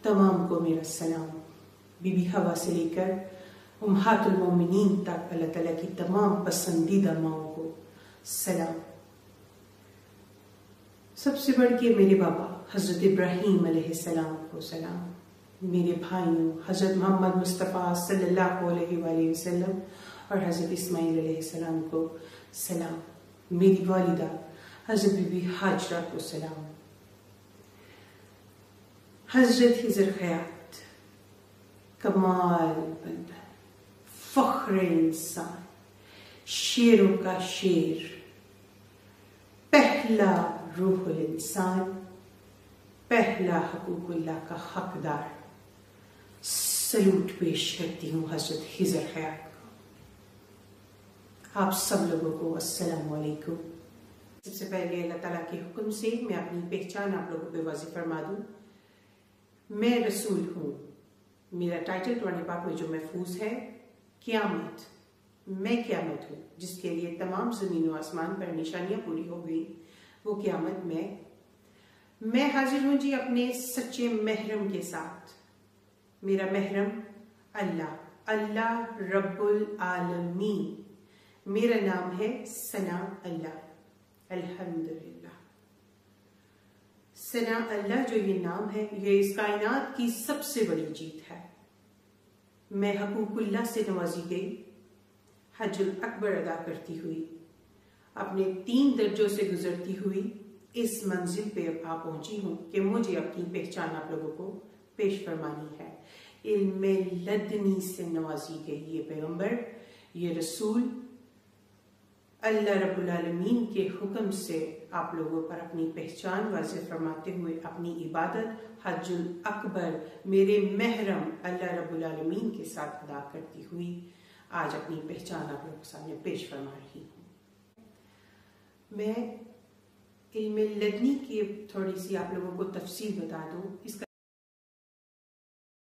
تمام کو میرا سلام. بی بی حوا سے لے کر امہات المومنین تک اللہ تعالیٰ کی تمام پسندیدہ ماؤں کو سلام. سب سے بڑھ کے میرے بابا حضرت ابراہیم علیہ السلام کو سلام. میرے بھائیوں حضرت محمد مصطفیٰ صلی اللہ علیہ وآلہ وسلم اور حضرت اسماعیل علیہ السلام کو سلام. میری والدہ حضرت بی بی ہاجرہ کو سلام. حضرت خضر خیات کمال بندہ، فخر انسان، شیروں کا شیر، پہلا روح الانسان، پہلا حقوق اللہ کا حقدار. سلوٹ پیش کرتی ہوں حضرت خضر خیات کو. آپ سب لوگوں کو السلام علیکم. سب سے پہلے اللہ تعالیٰ کے حکم سے میں اپنی پہچان آپ لوگوں پہ واضح فرما دوں. میں رسول ہوں. میرا ٹائٹل قرآن پاک میں جو محفوظ ہے قیامت. میں قیامت ہوں جس کے لیے تمام زمین و آسمان پر نشانیاں پوری ہو گئی. وہ قیامت میں حاضر ہوں جی اپنے سچے محرم کے ساتھ. میرا محرم اللہ رب العالمین. میرا نام ہے ثنا اللہ. الحمدللہ. ثنا اللہ جو یہ نام ہے یہ اس کائنات کی سب سے بڑی جیت ہے. میں حقوق اللہ سے نوازی گئی. حج الاکبر ادا کرتی ہوئی اپنے 3 درجوں سے گزرتی ہوئی اس منزل پہ آ پہنچی ہوں کہ مجھے اپنی پہچان آپ لوگوں کو پیش فرمانی ہے. علم لدنی سے نوازی گئی یہ پیغمبر، یہ رسول، اللہ رب العالمین کے حکم سے آپ لوگوں پر اپنی پہچان واضح فرماتے ہوئے اپنی عبادت حج الاکبر میرے محرم اللہ رب العالمین کے ساتھ ادا کرتی ہوئی آج اپنی پہچان آپ لوگوں کے سامنے پیش فرما رہی ہوں. میں علم لدنی کی تھوڑی سی آپ لوگوں کو تفصیل بتا دوں. اس کا